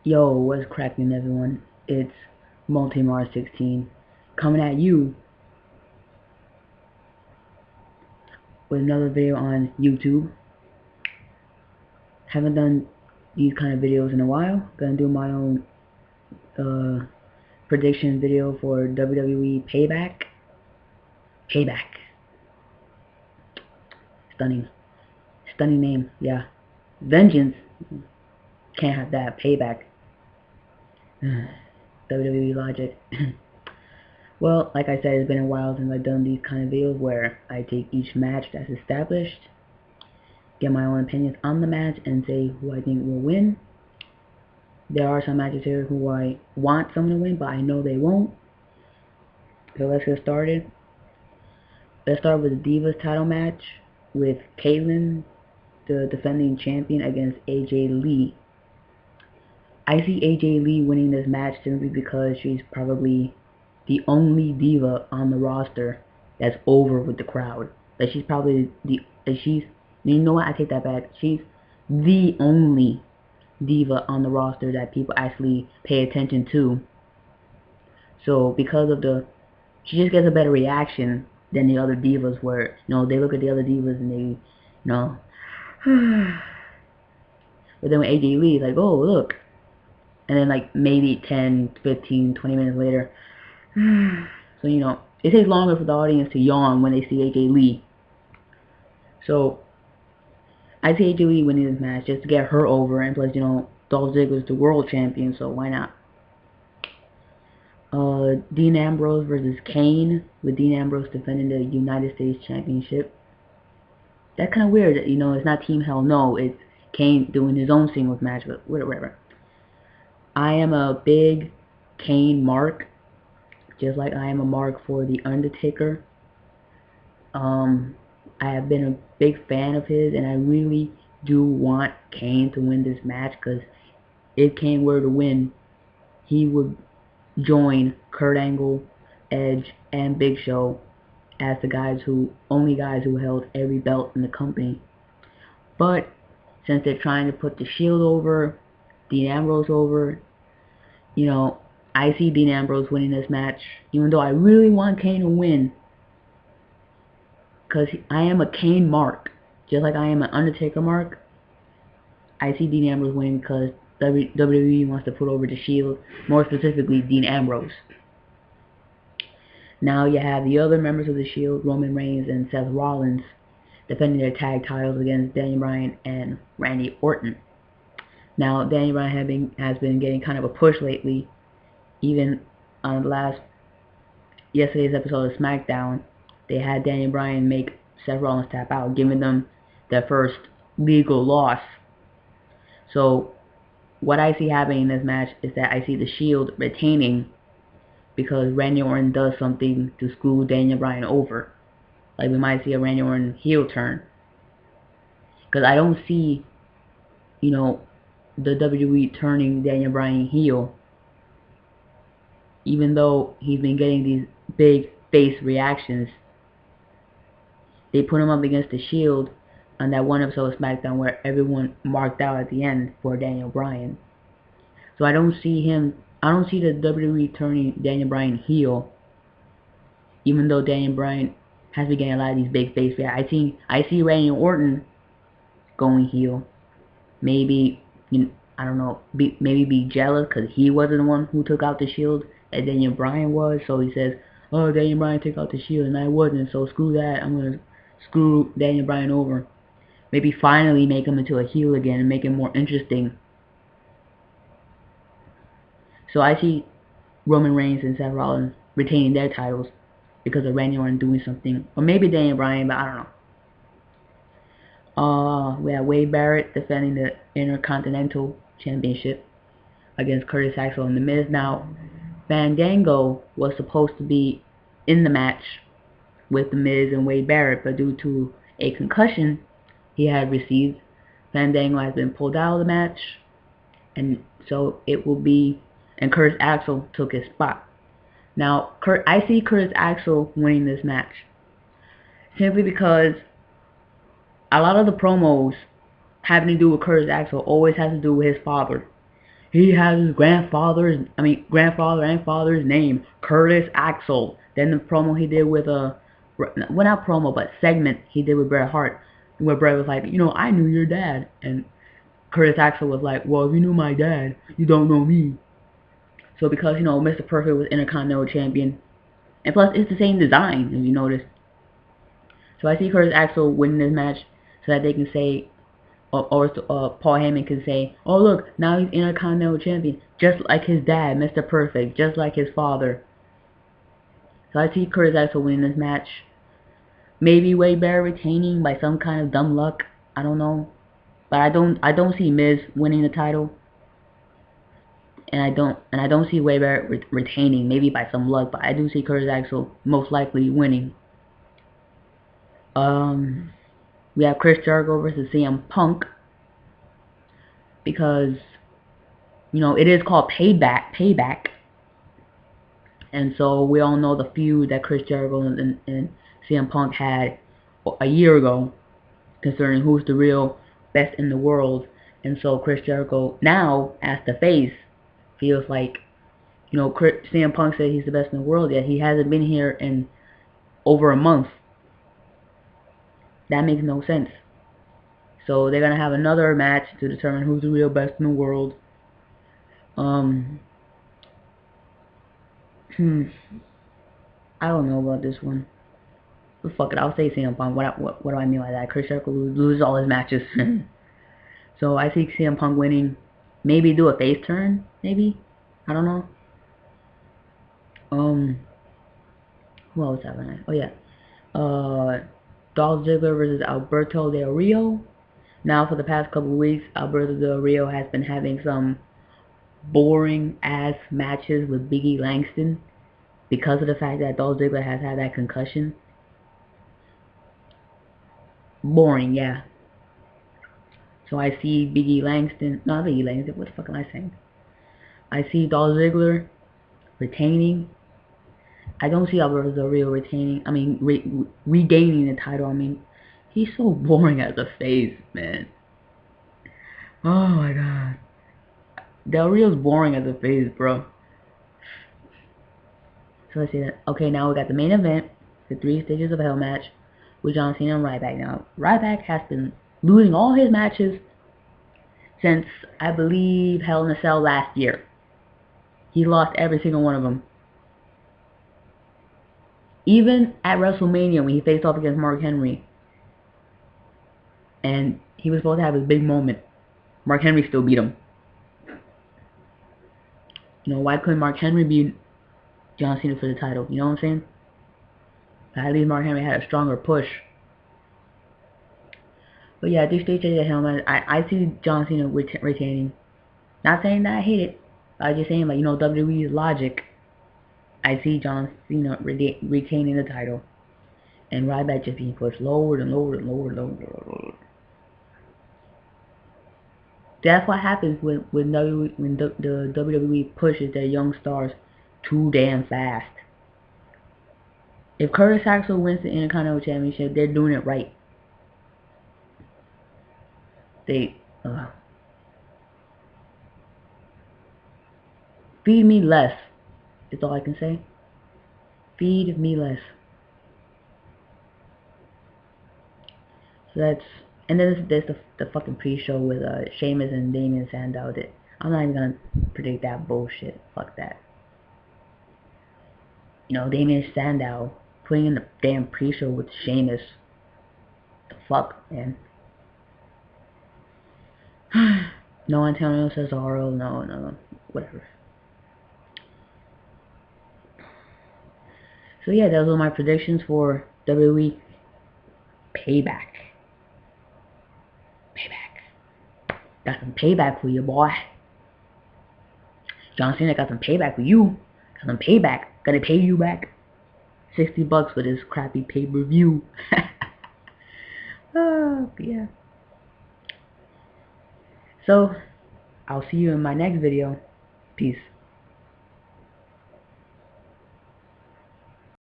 Yo, what's cracking, everyone? It's Multimar16 coming at you with another video on YouTube. Haven't done these kind of videos in a while. Gonna do my own prediction video for WWE Payback. Stunning. Stunning name, yeah. Vengeance. Can't have that. Payback. WWE logic. Well, like I said, it's been a while since I've done these kind of videos where I take each match that's established, get my own opinions on the match, and say who I think will win. There are some matches here who I want someone to win, but I know they won't. So let's get started. Let's start with the Divas title match with Kaitlyn, the defending champion, against AJ Lee. I see AJ Lee winning this match simply because she's probably the only diva on the roster that's over with the crowd. Like, she's probably you know what, I take that back. She's the only diva on the roster that people actually pay attention to. So because of she just gets a better reaction than the other divas, where they look at the other divas and they but then with AJ Lee, it's like, oh look, and then like maybe 10, 15, 20 minutes later, so it takes longer for the audience to yawn when they see AJ Lee. So I see AJ Lee winning this match just to get her over, and plus Dolph Ziggler's the world champion, so why not? Dean Ambrose versus Cain, with Dean Ambrose defending the United States Championship. That's kind of weird. It's not Team Hell No, it's Cain doing his own singles match, but whatever. I am a big Cain mark, just like I am a mark for The Undertaker. I have been a big fan of his, and I really do want Cain to win this match, because if Cain were to win, he would join Kurt Angle, Edge, and Big Show as the only guys who held every belt in the company. But since they're trying to put the Shield over, Dean Ambrose over, I see Dean Ambrose winning this match, even though I really want Cain to win, because I am a Cain mark, just like I am an Undertaker mark. I see Dean Ambrose winning because WWE wants to put over the Shield, more specifically Dean Ambrose. Now you have the other members of the Shield, Roman Reigns and Seth Rollins, defending their tag titles against Daniel Bryan and Randy Orton. Now Daniel Bryan has been getting kind of a push lately. Even on yesterday's episode of SmackDown, they had Daniel Bryan make Seth Rollins tap out, giving them their first legal loss. So what I see happening in this match is that I see the Shield retaining, because Randy Orton does something to screw Daniel Bryan over. Like, we might see a Randy Orton heel turn, because I don't see the WWE turning Daniel Bryan heel, even though he's been getting these big face reactions. They put him up against the Shield on that one episode of SmackDown where everyone marked out at the end for Daniel Bryan. So I don't see the WWE turning Daniel Bryan heel, even though Daniel Bryan has been getting a lot of these big face reactions. I see Randy Orton going heel. Maybe, I don't know, maybe be jealous because he wasn't the one who took out the Shield, and Daniel Bryan was. So he says, oh, Daniel Bryan took out the Shield and I wasn't, so screw that. I'm going to screw Daniel Bryan over. Maybe finally make him into a heel again and make him more interesting. So I see Roman Reigns and Seth Rollins retaining their titles because of Randy Orton doing something. Or maybe Daniel Bryan, but I don't know. We have Wade Barrett defending the Intercontinental Championship against Curtis Axel and The Miz. Now, Fandango was supposed to be in the match with The Miz and Wade Barrett, but due to a concussion he had received, Fandango has been pulled out of the match, and so it will be, and Curtis Axel took his spot. Now, I see Curtis Axel winning this match, simply because a lot of the promos having to do with Curtis Axel always has to do with his father. he has his grandfather and father's name, Curtis Axel. Then the promo he did with well, not promo, but segment he did with Bret Hart, where Bret was like, I knew your dad, and Curtis Axel was like, well, if you knew my dad, you don't know me. So because Mr. Perfect was Intercontinental Champion, and plus it's the same design, if you notice. So I see Curtis Axel winning this match so that they can say, or Paul Heyman can say, oh look, now he's Intercontinental Champion, just like his dad, Mr. Perfect, just like his father. So I see Curtis Axel winning this match. Maybe Wade Barrett retaining by some kind of dumb luck. I don't know, but I don't see Miz winning the title, and I don't see Wade Barrett retaining, maybe by some luck, but I do see Curtis Axel most likely winning. We have Chris Jericho versus CM Punk, because it is called Payback, and so we all know the feud that Chris Jericho and CM Punk had a year ago concerning who's the real best in the world. And so Chris Jericho now, as the face, feels like CM Punk said he's the best in the world, yet he hasn't been here in over a month. That makes no sense. So they're gonna have another match to determine who's the real best in the world. I don't know about this one. But fuck it, I'll say CM Punk. What do I mean by that? Chris Jericho loses all his matches. So I see CM Punk winning. Maybe do a face turn. Maybe. I don't know. Who else happened? Oh yeah. Dolph Ziggler versus Alberto Del Rio. Now for the past couple of weeks, Alberto Del Rio has been having some boring ass matches with Big E Langston because of the fact that Dolph Ziggler has had that concussion. Boring, yeah. So I see Big E Langston, not Big E Langston, what the fuck am I saying? I see Dolph Ziggler retaining. I don't see Alberto Del Rio retaining, regaining the title. He's so boring as a face, man. Oh my god. Del Rio's boring as a face, bro. So let's see that. Okay, now we got the main event, the 3 Stages of Hell match with John Cena and Ryback. Now, Ryback has been losing all his matches since, I believe, Hell in a Cell last year. He lost every single one of them. Even at WrestleMania when he faced off against Mark Henry, and he was supposed to have his big moment, Mark Henry still beat him. Why couldn't Mark Henry beat John Cena for the title? You know what I'm saying? At least Mark Henry had a stronger push. But yeah, this Stages of Hell match, I see John Cena retaining. Not saying that I hate it. I'm just saying, WWE's logic. I see John Cena retaining the title, and Ryback just being pushed lower and lower and lower and lower. That's what happens when the WWE pushes their young stars too damn fast. If Curtis Axel wins the Intercontinental Championship, they're doing it right. Feed me less. That's all I can say. Feed me less. So that's, and then there's the fucking pre-show with Sheamus and Damien Sandow. I'm not even gonna predict that bullshit. Fuck that. Damien Sandow putting in the damn pre-show with Sheamus. The fuck, man. No Antonio Cesaro. No, whatever. So yeah, those are my predictions for WWE Payback. Got some payback for you, boy. John Cena got some payback for you. Got some payback. Gonna pay you back $60 for this crappy pay-per-view. Oh, yeah. So, I'll see you in my next video. Peace.